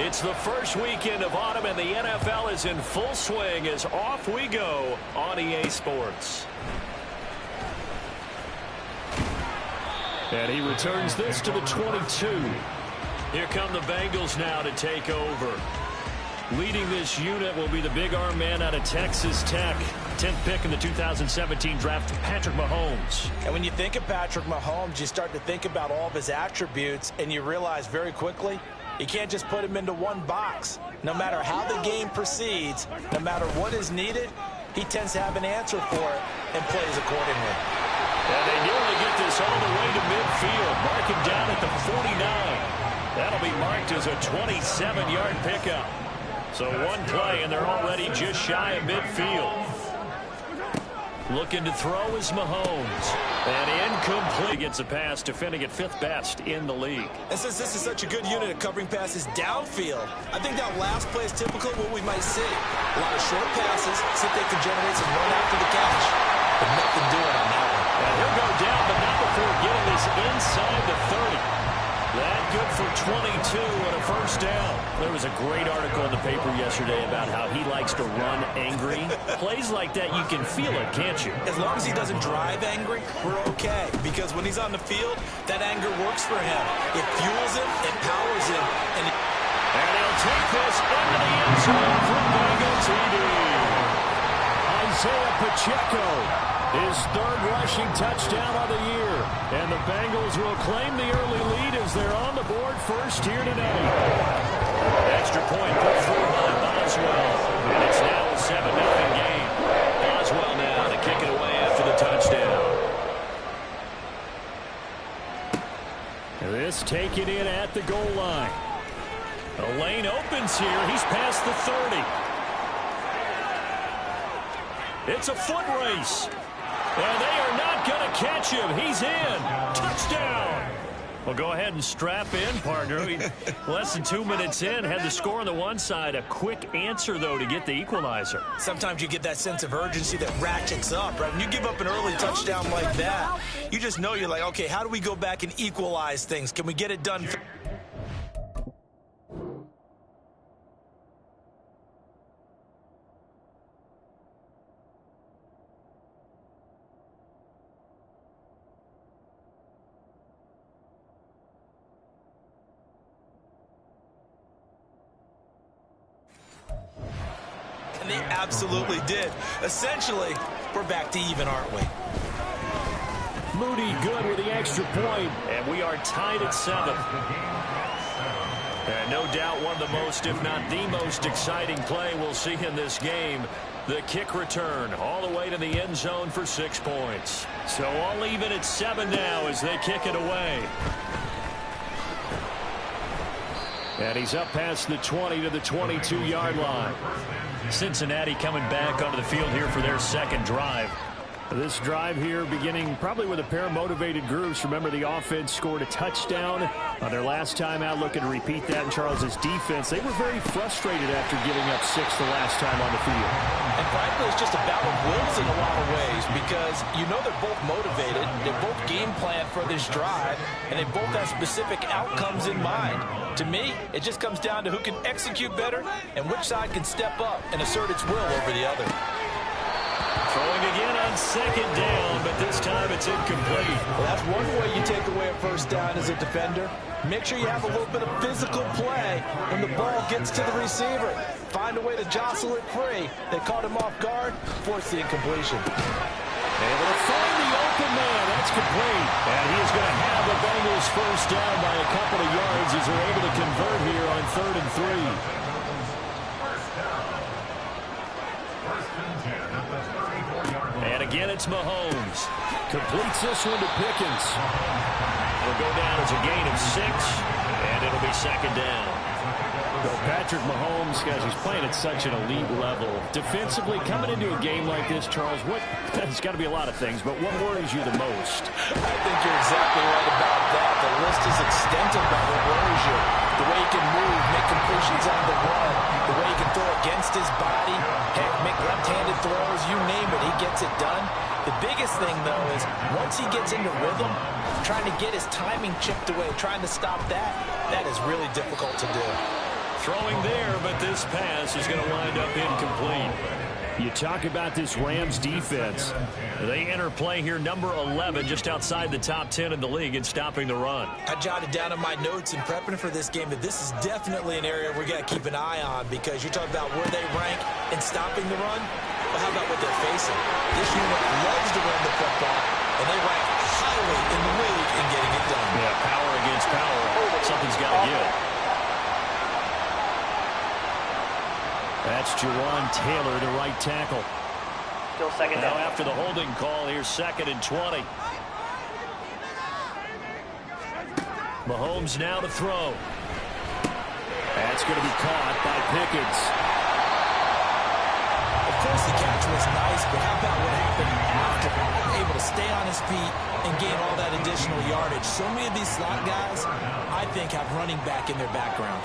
It's the first weekend of autumn, and the NFL is in full swing as off we go on EA Sports. And he returns this to the 22. Here come the Bengals now to take over. Leading this unit will be the big arm man out of Texas Tech. 10th pick in the 2017 draft, Patrick Mahomes. And when you think of Patrick Mahomes, you start to think about all of his attributes, and you realize very quickly, you can't just put him into one box. No matter how the game proceeds, no matter what is needed, he tends to have an answer for it and plays accordingly. And they nearly get this all the way to midfield. Mark him down at the 49. That'll be marked as a 27-yard pickup. So one play, and they're already just shy of midfield. Looking to throw is Mahomes. And incomplete. Gets a pass, defending at 5th best in the league. And since this is such a good unit at covering passes downfield, I think that last play is typical of what we might see. A lot of short passes, see if they can generate some run after the catch. But nothing doing on that one. And he'll go down, but not before getting this inside the 30. That good for 22 and a first down. There was a great article in the paper yesterday about how he likes to run angry. Plays like that, you can feel it, can't you? As long as he doesn't drive angry, we're okay. Because when he's on the field, that anger works for him. It fuels him, it powers him. And he'll take this into the end zone for Bengal TD. Isaiah Pacheco, his 3rd rushing touchdown of the year. And the Bengals will claim the early lead as they're on the board first here tonight. Extra point put through by Boswell. And it's now a 7-0 game. Boswell now to kick it away after the touchdown. And this taken in at the goal line. The lane opens here. He's past the 30. It's a foot race. And they are not going to catch him. He's in. Touchdown. Well, go ahead and strap in, partner. Less than 2 minutes in, had the score on the one side. A quick answer, though, to get the equalizer. Sometimes you get that sense of urgency that ratchets up, right? When you give up an early touchdown like that, you just know you're like, okay, how do we go back and equalize things? Can we get it done? They absolutely did. Essentially, we're back to even, aren't we? Moody good with the extra point, and we are tied at 7. And no doubt one of the most, if not the most exciting play we'll see in this game. The kick return all the way to the end zone for 6 points. So all even at 7 now as they kick it away. And he's up past the 20 to the 22-yard line. Cincinnati coming back onto the field here for their second drive. This drive here beginning probably with a pair of motivated groups. Remember, the offense scored a touchdown on their last time out. Looking to repeat that in Charles's defense. They were very frustrated after giving up 6 the last time on the field. And frankly, it's just a battle of wills in a lot of ways because you know they're both motivated. They both game plan for this drive, and they both have specific outcomes in mind. To me, it just comes down to who can execute better and which side can step up and assert its will over the other. Throwing again on 2nd down, but this time it's incomplete. Well, that's one way you take away a first down as a defender. Make sure you have a little bit of physical play when the ball gets to the receiver. Find a way to jostle it free. They caught him off guard, forced the incompletion. Able to find the open man. That's complete. And he is going to have the Bengals first down by a couple of yards as they're able to convert here on 3rd and 3. And again, it's Mahomes. Completes this one to Pickens. It'll go down as a gain of 6, and it'll be 2nd down. Well, Patrick Mahomes, guys, he's playing at such an elite level. Defensively, coming into a game like this, Charles, it's got to be a lot of things, but what worries you the most? I think you're exactly right about that. The list is extensive by what worries you. The way he can move, make completions on the run, the way he can throw against his body, heck, make left-handed throws, you name it, he gets it done. The biggest thing, though, is once he gets into rhythm, trying to get his timing chipped away, trying to stop that, that is really difficult to do. Throwing there, but this pass is going to wind up incomplete. You talk about this Rams defense. They enter play here number 11, just outside the top 10 in the league in stopping the run. I jotted down in my notes in prepping for this game that this is definitely an area we got to keep an eye on, because you're talking about where they rank in stopping the run. Well, how about what they're facing? This unit loves to run the football, and they rank highly in the league in getting it done. Yeah, power against power. Something's got to give. That's Jawan Taylor, the right tackle. Still second down. Now after the holding call, here's 2nd and 20. Mahomes now to throw. That's going to be caught by Pickens. Of course, the catch was nice, but how about what happened after? Able to stay on his feet and gain all that additional yardage. So many of these slot guys, I think, have running back in their background.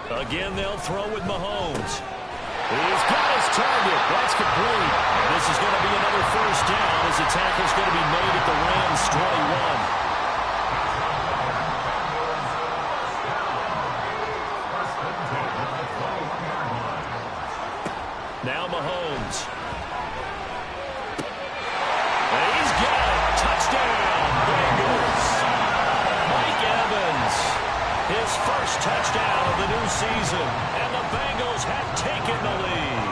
Again, they'll throw with Mahomes. He's got his target. That's complete. And this is going to be another first down as the tackle's going to be made at the Rams' 21. Now Mahomes. And he's got it. Touchdown, Bengals. Mike Evans. His first touchdown of the new season, and the Bengals have taken the lead.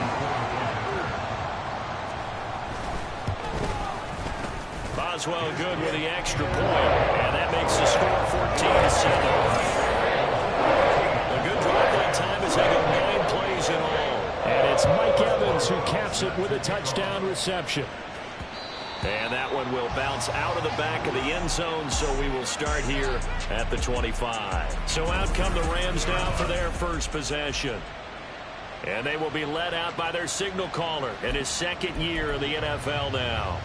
Boswell good with the extra point, and that makes the score 14-7. A good drive that time as they go 9 plays in all. And it's Mike Evans who caps it with a touchdown reception. And that one will bounce out of the back of the end zone, so we will start here at the 25. So out come the Rams now for their first possession. And they will be led out by their signal caller in his 2nd year in the NFL now.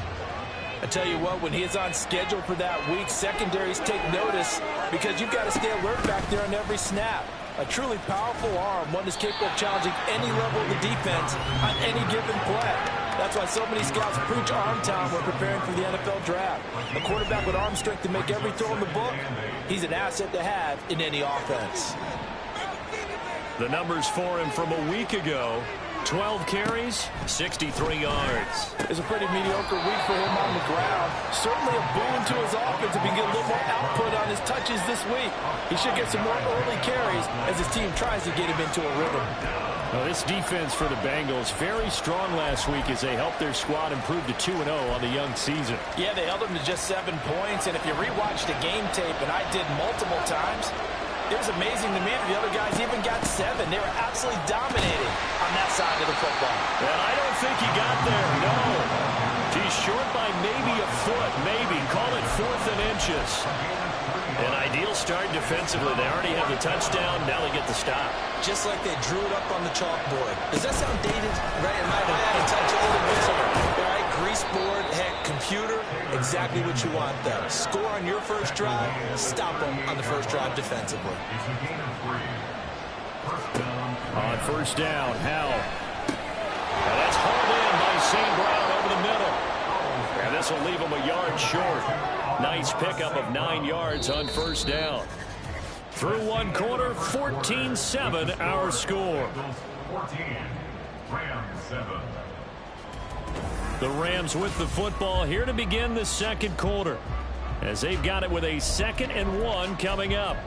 I tell you what, when he is on schedule for that week, secondaries take notice because you've got to stay alert back there on every snap. A truly powerful arm, one is capable of challenging any level of the defense on any given play. That's why so many scouts preach arm talent when preparing for the NFL draft. A quarterback with arm strength to make every throw in the book, he's an asset to have in any offense. The numbers for him from a week ago: 12 carries, 63 yards. It's a pretty mediocre week for him on the ground. Certainly a boon to his offense if he can get a little more output on his touches this week. He should get some more early carries as his team tries to get him into a rhythm. Well, this defense for the Bengals very strong last week as they helped their squad improve to 2-0 on the young season. Yeah, they held them to just 7 points, and if you rewatch the game tape, and I did multiple times, it was amazing to me that the other guys even got 7. They were absolutely dominating on that side of the football. And I don't think he got there, no. He's short by maybe a foot, maybe. Call it 4th and inches. An ideal start defensively. They already have the touchdown. Now they get the stop. Just like they drew it up on the chalkboard. Does that sound dated? Right? It might have had a touch a little bit of it. Right? Grease board, heck, computer. Exactly what you want, though. Score on your first drive. Stop them on the first drive defensively. On first down, Howell. And that's hauled in by St. Brown over the middle. And this will leave him a yard short. Nice pickup of 9 yards on first down. Through one quarter, 14-7 our score. The Rams with the football here to begin the second quarter, as they've got it with a 2nd and 1 coming up.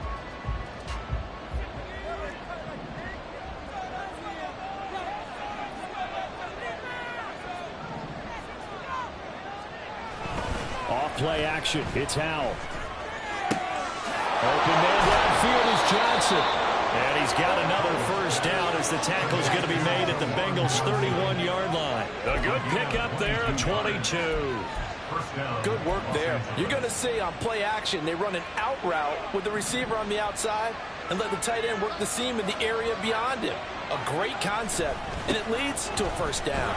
Off-play action. It's Howell. Open man downfield is Johnson. And he's got another first down as the tackle's going to be made at the Bengals' 31-yard line. A good pickup there at 22. Good work there. You're going to see on play action, they run an out route with the receiver on the outside and let the tight end work the seam in the area beyond him. A great concept, and it leads to a first down.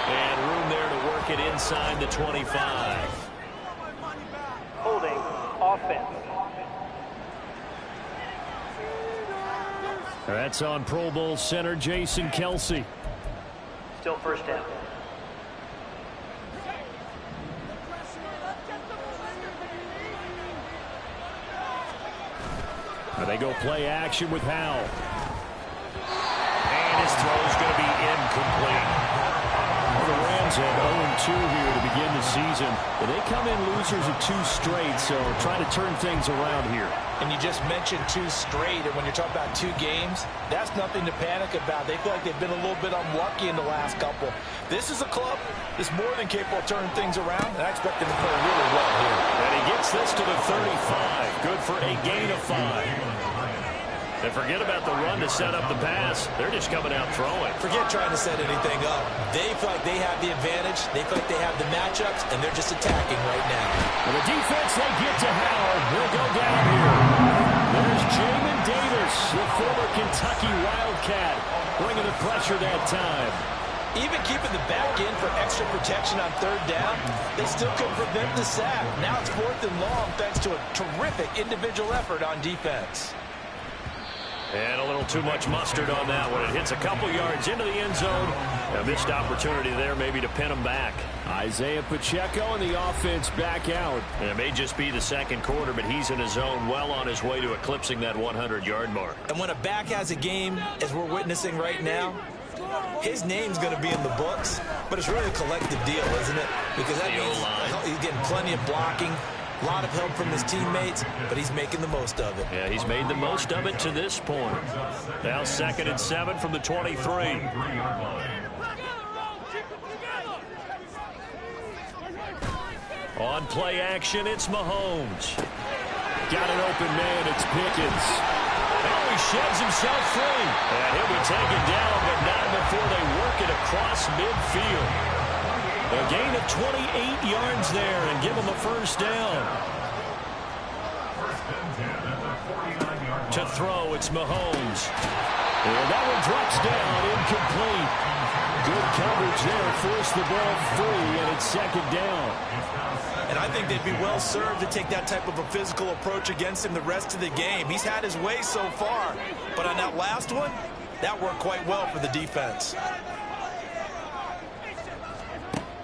And room there to work it inside the 25. Holding offense. That's on Pro Bowl center Jason Kelce. Still first down. They go play action with Howell. And his throw is going to be incomplete. Well, the Rams have 0-2 here to begin the season. But they come in losers of 2 straight, so trying to turn things around here. And you just mentioned 2 straight, and when you're talking about 2 games, that's nothing to panic about. They feel like they've been a little bit unlucky in the last couple. This is a club that's more than capable of turning things around, and I expect them to play really well here. And he gets this to the 35. Good for a gain of 5. And forget about the run to set up the pass. They're just coming out throwing. Forget trying to set anything up. They feel like they have the advantage. They feel like they have the matchups, and they're just attacking right now. And the defense, they get to Howard. He'll go down here. There's Jamin Davis, the former Kentucky Wildcat, bringing the pressure that time. Even keeping the back end for extra protection on 3rd down, they still couldn't prevent the sack. Now it's 4th and long thanks to a terrific individual effort on defense. And a little too much mustard on that one. It hits a couple yards into the end zone. A missed opportunity there maybe to pin him back. Isaiah Pacheco and the offense back out. And it may just be the 2nd quarter, but he's in his zone well on his way to eclipsing that 100-yard mark. And when a back has a game, as we're witnessing right now, his name's going to be in the books, but it's really a collective deal, isn't it? Because that means he's getting plenty of blocking, a lot of help from his teammates, but he's making the most of it. Yeah, he's made the most of it to this point. Now 2nd and 7 from the 23. On play action, it's Mahomes. Got an open man, it's Pickens. Oh, he sheds himself free. And he'll be taken down, but not before they work it across midfield. A gain of 28 yards there and give him a 1st down. To throw, it's Mahomes. And that one drops down, incomplete. Good coverage there, forced the ball free, and it's 2nd down. And I think they'd be well served to take that type of a physical approach against him the rest of the game. He's had his way so far, but on that last one, that worked quite well for the defense.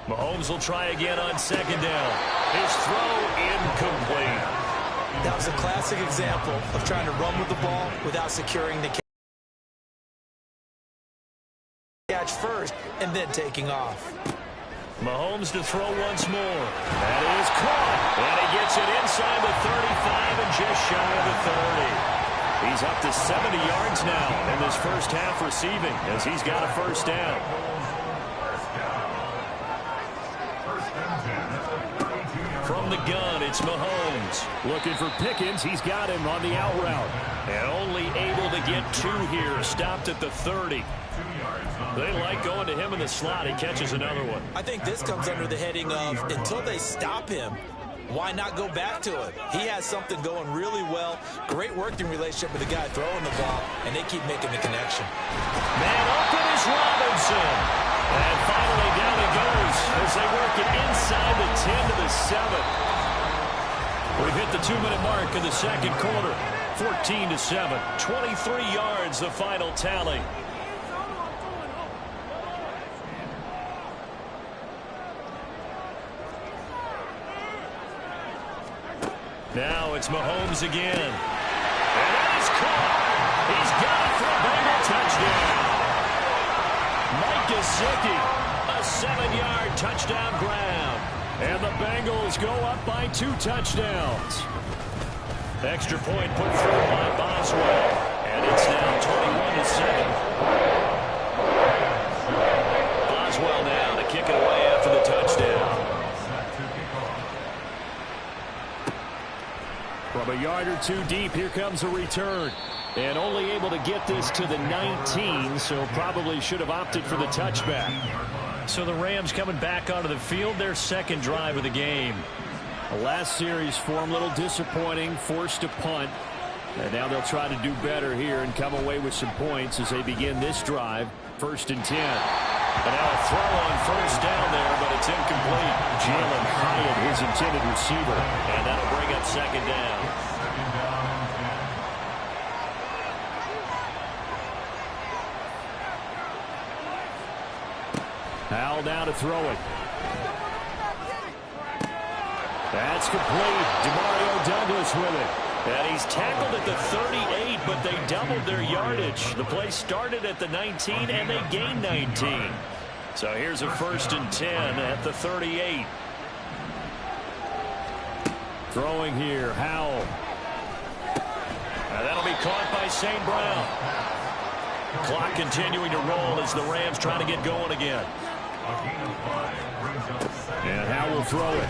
Mahomes will try again on 2nd down. His throw incomplete. That was a classic example of trying to run with the ball without securing the catch first and then taking off. Mahomes to throw once more. That is caught. And he gets it inside the 35 and just shy of the 30. He's up to 70 yards now in this 1st half receiving as he's got a 1st down. From the gun, it's Mahomes. Looking for Pickens. He's got him on the out route. And only able to get 2 here. Stopped at the 30. They like going to him in the slot. He catches another one. I think this comes under the heading of until they stop him, why not go back to it? He has something going really well. Great working relationship with the guy throwing the ball, and they keep making the connection. Man open is Robinson. And finally down he goes as they work it inside the 10 to the 7. We've hit the 2-minute mark of the 2nd quarter. 14-7. 23 yards the final tally. Now it's Mahomes again. And that is caught. He's got it for a Bengal touchdown. Mike Gesicki, a 7-yard touchdown grab. And the Bengals go up by 2 touchdowns. Extra point put through by Boswell. And it's now 21-7. Boswell now to kick it away after the touchdown. From a yard or 2 deep, here comes a return. And only able to get this to the 19, so probably should have opted for the touchback. So the Rams coming back onto the field, their 2nd drive of the game. The last series for them, a little disappointing, forced to punt. And now they'll try to do better here and come away with some points as they begin this drive. 1st and 10. And now a throw on 1st down there, but it's incomplete. Jalen Hyatt, his intended receiver. And that'll bring up 2nd down. Howell now to throw it. That's complete. DeMario Douglas with it. And he's tackled at the 38, but they doubled their yardage. The play started at the 19, and they gained 19. So here's a 1st and 10 at the 38. Throwing here, Howell. And that'll be caught by St. Brown. Clock continuing to roll as the Rams try to get going again. And Howell will throw it.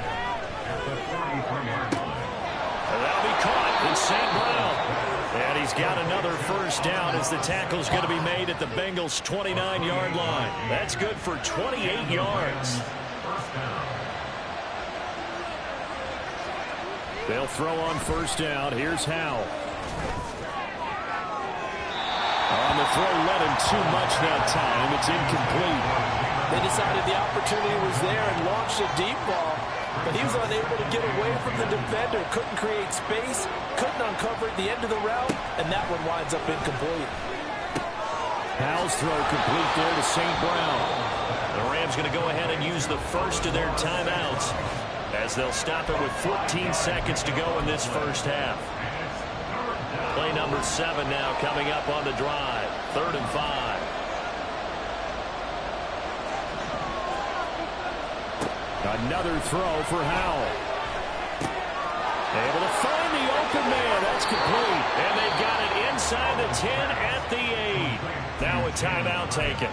And that'll be caught. It's St. Brown. And he's got another 1st down as the tackle's going to be made at the Bengals' 29-yard line. That's good for 28 yards. They'll throw on 1st down. Here's Howell. On the throw, led him too much that time. It's incomplete. They decided the opportunity was there and launched a deep ball, but he was unable to get away from the defender. Couldn't create space, couldn't uncover at the end of the route, and that one winds up incomplete. Howell's throw complete there to St. Brown. The Rams going to go ahead and use the first of their timeouts as they'll stop it with 14 seconds to go in this 1st half. Play number 7 now coming up on the drive. 3rd and 5. Another throw for Howell. Able to find the open man. That's complete. And they've got it inside the 10 at the 8. Now a timeout taken.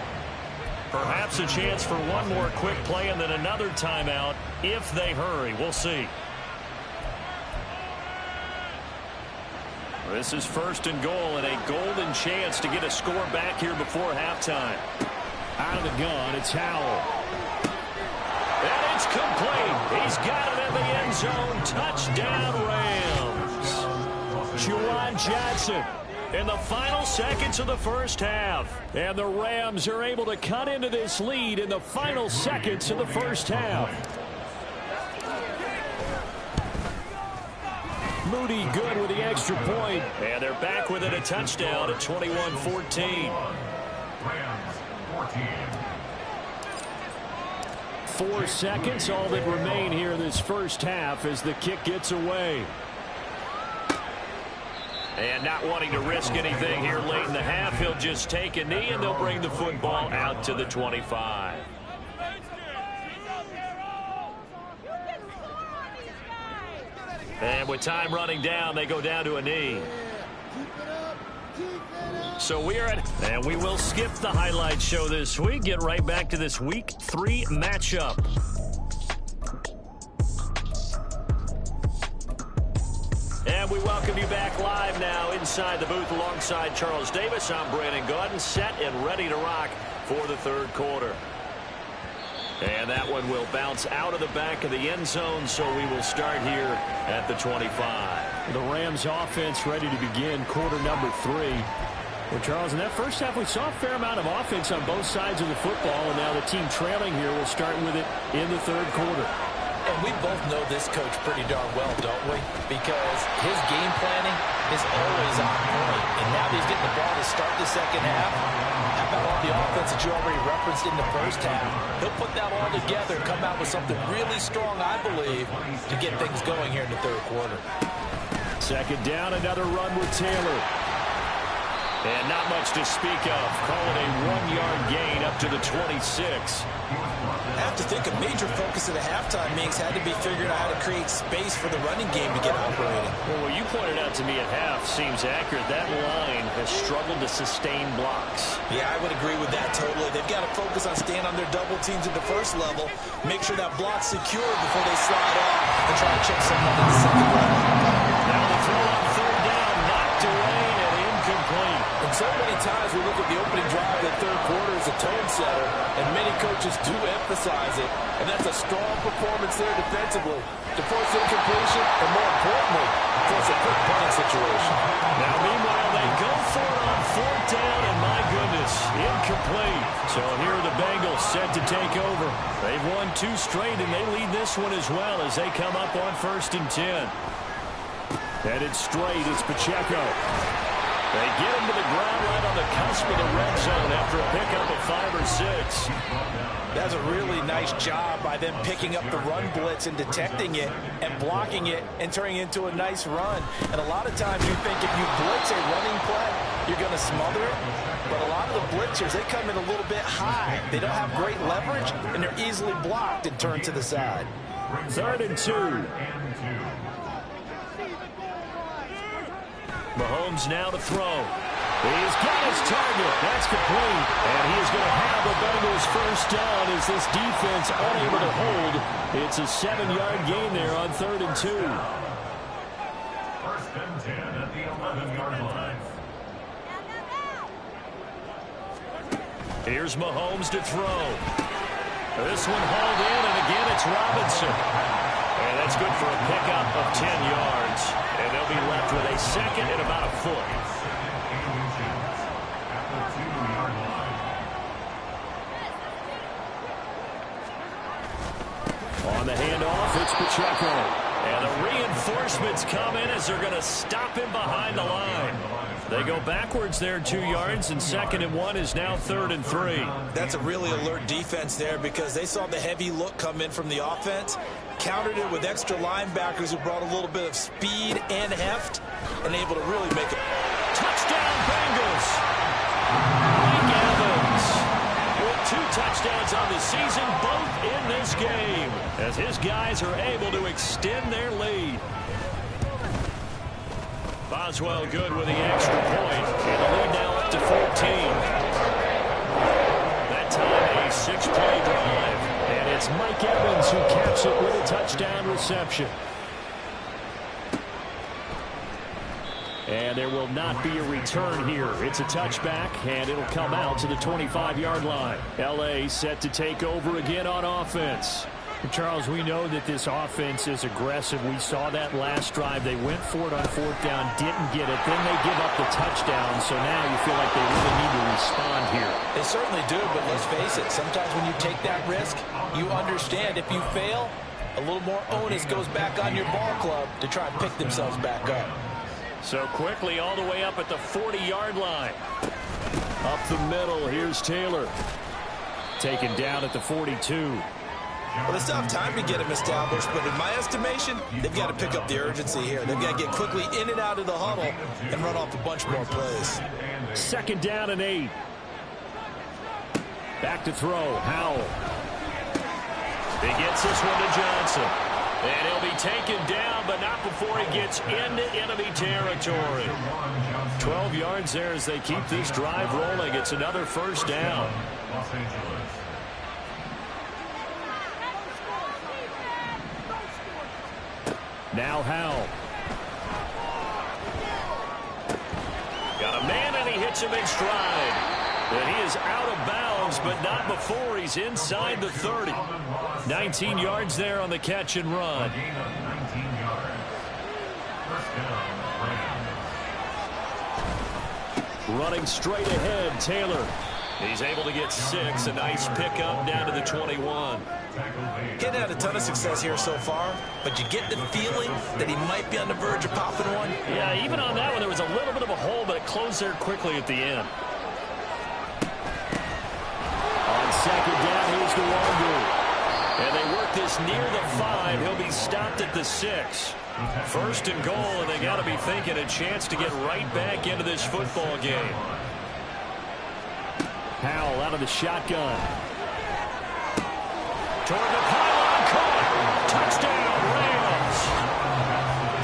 Perhaps a chance for one more quick play and then another timeout if they hurry. We'll see. This is 1st and goal and a golden chance to get a score back here before halftime. Out of the gun, it's Howell. And it's complete. He's got it in the end zone. Touchdown, Rams. Juwan Johnson in the final seconds of the 1st half. And the Rams are able to cut into this lead in the final seconds of the 1st half. Moody good with the extra point. And they're back within a touchdown at 21-14. 4 seconds, all that remain here in this 1st half as the kick gets away. And not wanting to risk anything here late in the half, he'll just take a knee and they'll bring the football out to the 25. And with time running down, they go down to a knee. So we are at, and we will skip the highlight show this week. Get right back to this Week 3 matchup. And we welcome you back live now inside the booth alongside Charles Davis. I'm Brandon Gaudin, set and ready to rock for the 3rd quarter. And that one will bounce out of the back of the end zone, so we will start here at the 25. The Rams offense ready to begin quarter number 3. Well, Charles, in that 1st half, we saw a fair amount of offense on both sides of the football, and now the team trailing here will start with it in the 3rd quarter. And we both know this coach pretty darn well, don't we? Because his game planning is always on point. And now that he's getting the ball to start the 2nd half, how about all the offense that you already referenced in the 1st half? He'll put that all together and come out with something really strong, I believe, to get things going here in the 3rd quarter. 2nd down, another run with Taylor. And not much to speak of. Call it a 1-yard gain up to the 26. I have to think a major focus of the halftime meetings had to be figuring out how to create space for the running game to get operating. Well, what you pointed out to me at half seems accurate. That line has struggled to sustain blocks. Yeah, I would agree with that totally. They've got to focus on staying on their double teams at the 1st level, make sure that block's secure before they slide off and try to check someone in the 2nd level. Now the throw on 3rd down, knocked away and incomplete. And so many times we look at the opening drive of the 3rd quarter as a tone setter, and many coaches do emphasize it, and that's a strong performance there defensively to force incompletion, and more importantly, force a quick punting situation. Now, meanwhile, they go for it on 4th down, and my goodness, incomplete. So here are the Bengals set to take over. They've won 2 straight, and they lead this one as well as they come up on 1st and 10. Headed straight, it's Pacheco. They get him to the ground right on the cusp cusp of the red zone after a pickup of 5 or 6. That's a really nice job by them picking up the run blitz and detecting it and blocking it and turning it into a nice run. And a lot of times you think if you blitz a running play, you're going to smother it. But a lot of the blitzers, they come in a little bit high. They don't have great leverage, and they're easily blocked and turned to the side. 3rd and 2. Mahomes now to throw. He's got his target. That's complete. And he is going to have the Bengals first down as this defense unable to hold. It's a 7-yard gain there on 3rd and 2. 1st and 10 at the 11-yard line. Here's Mahomes to throw. This one hauled in, and again it's Robinson. And that's good for a pickup of 10 yards. And they'll be left with a second and about a foot. On the handoff, it's Pacheco. And the reinforcements come in as they're going to stop him behind the line. They go backwards there 2 yards, and 2nd and 1 is now 3rd and 3. That's a really alert defense there because they saw the heavy look come in from the offense, countered it with extra linebackers who brought a little bit of speed and heft, and able to really make it. Touchdown, Bengals! Mike Evans with 2 touchdowns on the season, both in this game, as his guys are able to extend their lead. Boswell good with the extra point, and the lead now up to 14. That time a 6-play drive, and it's Mike Evans who caps it with a touchdown reception. And there will not be a return here. It's a touchback, and it'll come out to the 25-yard line. L.A. set to take over again on offense. Charles, we know that this offense is aggressive. We saw that last drive. They went for it on 4th down, didn't get it. Then they give up the touchdown, so now you feel like they really need to respond here. They certainly do, but let's face it, sometimes when you take that risk, you understand if you fail, a little more onus goes back on your ball club to try and pick themselves back up. So quickly all the way up at the 40-yard line. Up the middle, here's Taylor. Taken down at the 42. Well, they still have time to get him established, but in my estimation, they've got to pick up the urgency here. They've got to get quickly in and out of the huddle and run off a bunch more plays. 2nd down and 8. Back to throw, Howell. He gets this one to Johnson. And he'll be taken down, but not before he gets into enemy territory. 12 yards there as they keep this drive rolling. It's another first down. Now Howell. Got a man, and he hits him in stride. And he is out of bounds, but not before he's inside the 30. 19 yards there on the catch and run. Running straight ahead, Taylor. He's able to get 6. A nice pickup down to the 21. Getting had a ton of success here so far, but you get the feeling that he might be on the verge of popping one. Yeah, even on that one, there was a little bit of a hole, but it closed there quickly at the end. On 2nd down, here's the Wandu. And they work this near the 5. He'll be stopped at the 6. 1st and goal, and they got to be thinking a chance to get right back into this football game. Howell out of the shotgun. Toward the pylon, caught. Touchdown, Rams.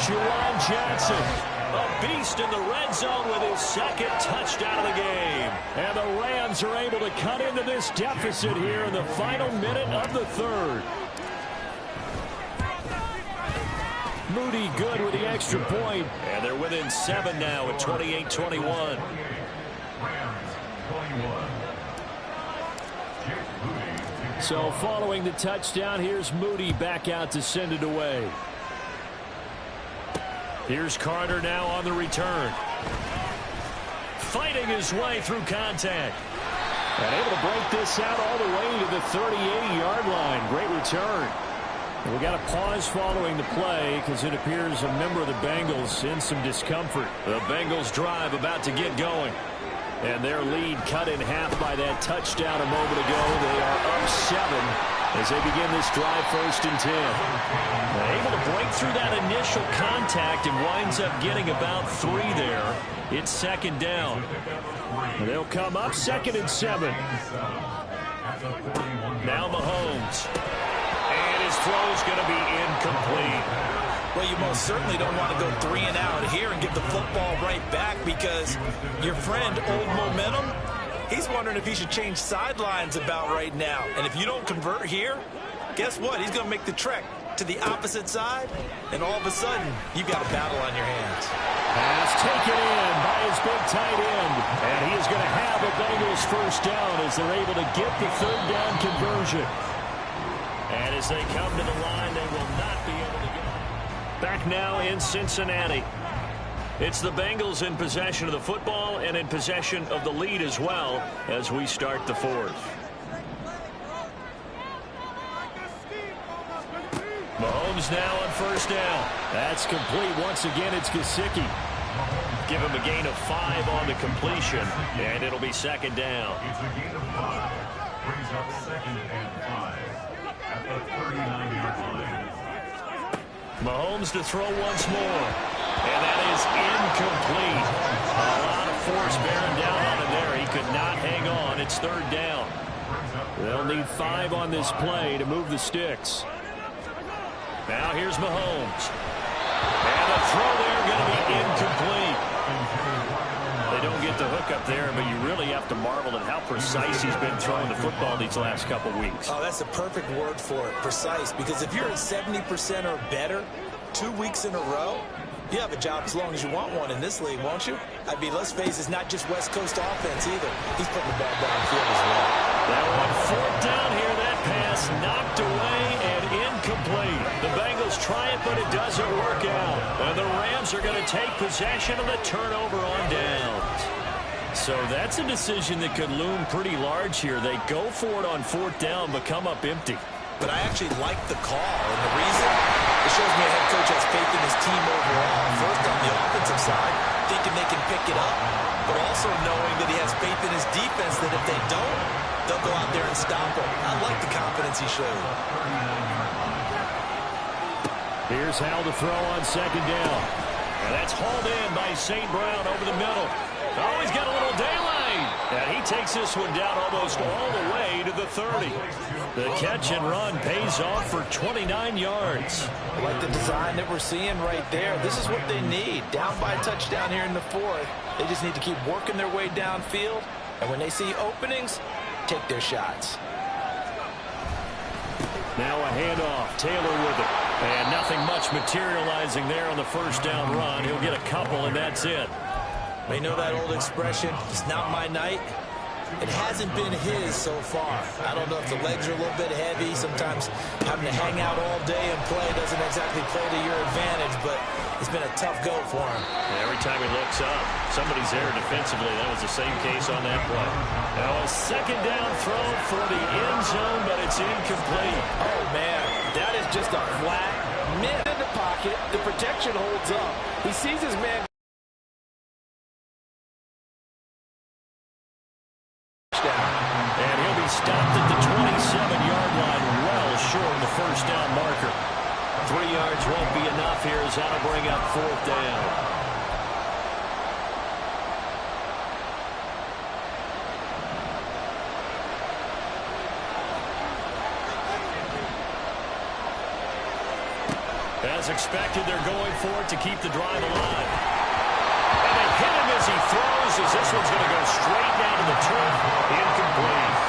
Juwan Johnson, a beast in the red zone with his 2nd touchdown of the game. And the Rams are able to cut into this deficit here in the final minute of the 3rd. Moody good with the extra point. And they're within 7 now at 28-21. So following the touchdown, here's Moody back out to send it away. Here's Carter now on the return. Fighting his way through contact. And able to break this out all the way to the 38-yard line. Great return. And we got a pause following the play because it appears a member of the Bengals in some discomfort. The Bengals drive about to get going. And their lead cut in half by that touchdown a moment ago. They are up 7 as they begin this drive 1st and 10. They're able to break through that initial contact and winds up getting about 3 there. It's 2nd down. They'll come up 2nd and 7. Now Mahomes. And his throw's going to be incomplete. Well, you most certainly don't want to go 3 and out here and give the football right back, because your friend, Old Momentum, he's wondering if he should change sidelines about right now. And if you don't convert here, guess what? He's going to make the trek to the opposite side, and all of a sudden, you've got a battle on your hands. Pass taken in by his big tight end. And he is going to have a Bengals 1st down as they're able to get the 3rd down conversion. And as they come to the line, they will not be able to get it. Back now in Cincinnati. It's the Bengals in possession of the football and in possession of the lead as well as we start the 4th. Mahomes now on 1st down. That's complete. Once again, it's Gesicki. Give him a gain of 5 on the completion, and it'll be 2nd down. It's a gain of 5. Brings up 2nd and 5 at the 39-yard line. Mahomes to throw once more. And that is incomplete. A lot of force bearing down on him there. He could not hang on. It's 3rd down. They'll need 5 on this play to move the sticks. Now here's Mahomes. And the throw there going to be incomplete. They don't get the hook up there, but you really have to marvel at how precise he's been throwing the football these last couple weeks. Oh, that's a perfect word for it, precise. Because if you're at 70% or better 2 weeks in a row, you have a job as long as you want one in this league, won't you? I mean, let's face it, it's not just West Coast offense either. He's putting the ball downfield as well. That one 4th down here, that pass knocked away and incomplete. The Bengals try it, but it doesn't work out. And the Rams are going to take possession of the turnover on downs. So that's a decision that could loom pretty large here. They go for it on 4th down, but come up empty. But I actually like the call, and the reason, it shows me a head coach has faith in his team overall. First on the offensive side, thinking they can pick it up, but also knowing that he has faith in his defense that if they don't, they'll go out there and stop him. I like the confidence he showed. Here's Hal to throw on 2nd down. And that's hauled in by St. Brown over the middle. Oh, he's got a little daylight. And he takes this one down almost all the way to the 30. The catch and run pays off for 29 yards. I like the design that we're seeing right there. This is what they need. Down by a touchdown here in the 4th. They just need to keep working their way downfield. And when they see openings, take their shots. Now a handoff. Taylor with it. And nothing much materializing there on the 1st down run. He'll get a couple, and that's it. They know that old expression, it's not my night. It hasn't been his so far. I don't know if the legs are a little bit heavy. Sometimes having to hang out all day and play doesn't exactly play to your advantage, but it's been a tough go for him. Every time he looks up, somebody's there defensively. That was the same case on that play. Now a 2nd down throw for the end zone, but it's incomplete. Oh, man, that is just a flat miss. In the pocket, the protection holds up. He sees his man. And he'll be stopped at the 27-yard line, well short of the 1st down marker. 3 yards won't be enough here as that'll bring up 4th down. As expected, they're going for it to keep the drive alive. And they hit him as he throws, as this one's going to go straight down to the turf. Incomplete.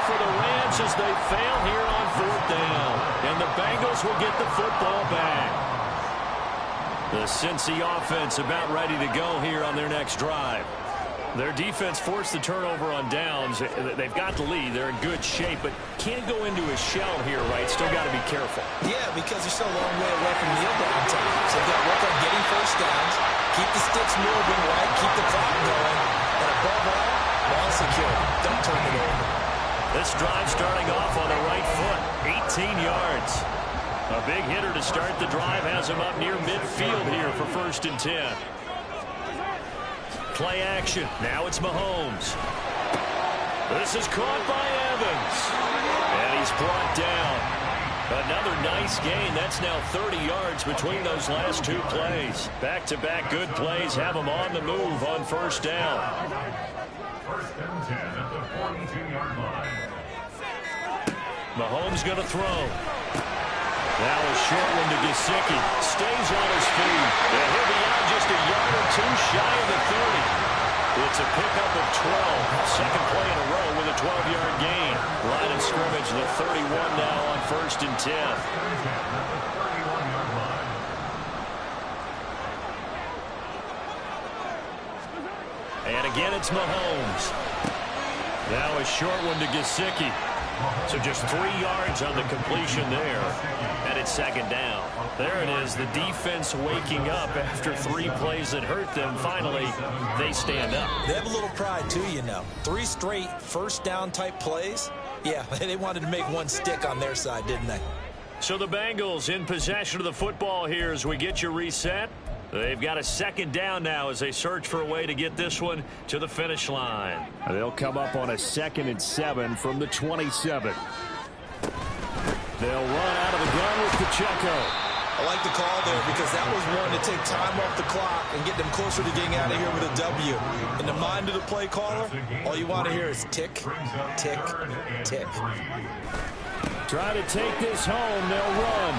For the Rams as they fail here on 4th down. And the Bengals will get the football back. The Cincy offense about ready to go here on their next drive. Their defense forced the turnover on downs. They've got the lead. They're in good shape, but can't go into a shell here, right? Still got to be careful. Yeah, because they're still a long way away from kneel down time. So they've got to work on getting 1st downs, keep the sticks moving, right? Keep the clock going. And above all, ball security. Don't turn it over. This drive starting off on the right foot, 18 yards. A big hitter to start the drive has him up near midfield here for 1st and 10. Play action. Now it's Mahomes. This is caught by Evans. And he's brought down. Another nice gain. That's now 30 yards between those last 2 plays. Back-to-back good plays have him on the move on 1st down. 1st and 10 at the 42-yard line. Mahomes going to throw. Now a short one to Gesicki. Stays on his feet. And he'll be out just a yard or 2 shy of the 30. It's a pickup of 12. Second play in a row with a 12-yard gain. Line of scrimmage, the 31 now on 1st and 10. And again, it's Mahomes. Now a short one to Gesicki. So just 3 yards on the completion there. And it's 2nd down. There it is, the defense waking up after 3 plays that hurt them. Finally, they stand up. They have a little pride, too, you know. 3 straight 1st down type plays. Yeah, they wanted to make one stick on their side, didn't they? So the Bengals in possession of the football here as we get you reset. They've got a 2nd down now as they search for a way to get this one to the finish line. They'll come up on a 2nd and 7 from the 27. They'll run out of the gun with Pacheco. I like the call there because that was one to take time off the clock and get them closer to getting out of here with a W. In the mind of the play caller, all you want to hear is tick, tick, tick. Try to take this home. They'll run.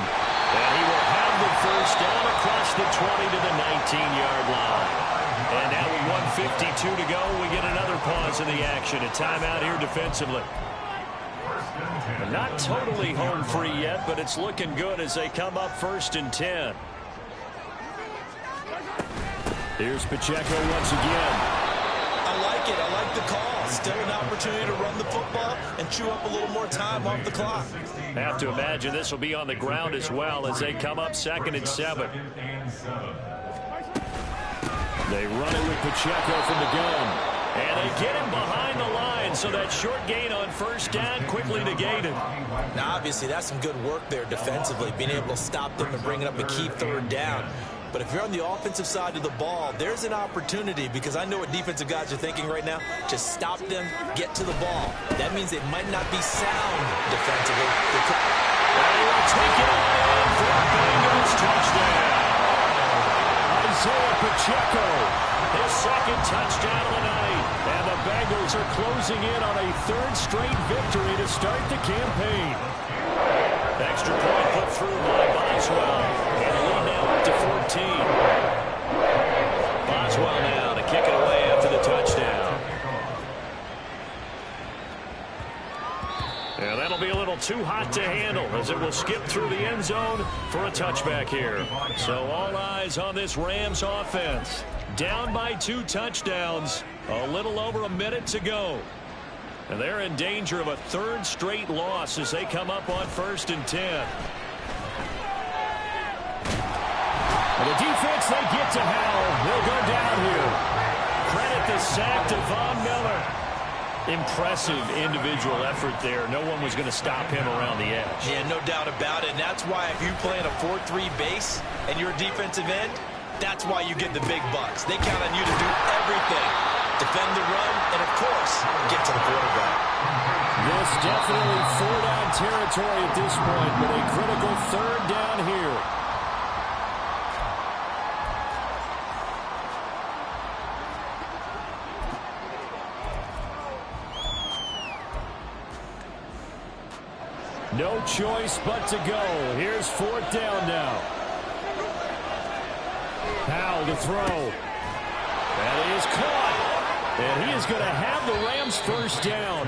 And he will have the 1st down across the 20 to the 19-yard line. And now with 1:52 to go, we get another pause in the action. A timeout here defensively. Not totally home free yet, but it's looking good as they come up 1st and 10. Here's Pacheco once again. I like it. I like the call. Still an opportunity to run the football and chew up a little more time off the clock. Have to imagine this will be on the ground as well as they come up 2nd and 7. They run it with Pacheco from the gun. And they get him behind the line, so that short gain on 1st down quickly negated. Now, obviously, that's some good work there defensively, being able to stop them and bringing up a key 3rd down. But if you're on the offensive side of the ball, there's an opportunity because I know what defensive guys are thinking right now. Just stop them, get to the ball. That means they might not be sound defensively. They will take it on in for a Bengals touchdown. Isaiah Pacheco. His 2nd touchdown of the night. And the Bengals are closing in on a 3rd straight victory to start the campaign. Extra point put through by Boswell. And the lead now up to 14. Boswell now to kick it away after the touchdown. Yeah, that'll be a little too hot to handle as it will skip through the end zone for a touchback here. So all eyes on this Rams offense. Down by 2 touchdowns. A little over a minute to go. And they're in danger of a 3rd straight loss as they come up on 1st and 10. And the defense, they get to Howell. They'll go down here. Credit the sack to Von Miller. Impressive individual effort there. No one was going to stop him around the edge. Yeah, no doubt about it. And that's why if you play in a 4-3 base and you're a defensive end, that's why you get the big bucks. They count on you to do everything. Defend the run, and of course, get to the quarterback. This definitely 4-down territory at this point, but a critical 3rd down here. No choice but to go. Here's 4th down now. Powell to throw. That is caught. And he is going to have the Rams 1st down.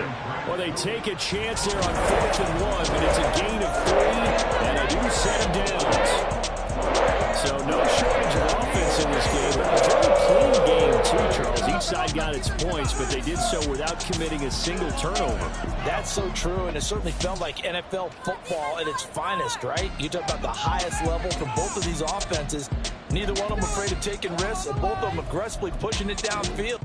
Well, they take a chance there on 4th and 1, but it's a gain of 3 and a new set of downs. So no shortage of offense in this game. A very clean game too, Charles. Each side got its points, but they did so without committing a single turnover. That's so true, and it certainly felt like NFL football at its finest, right? You talk about the highest level for both of these offenses. Neither one of them afraid of taking risks, and both of them aggressively pushing it downfield.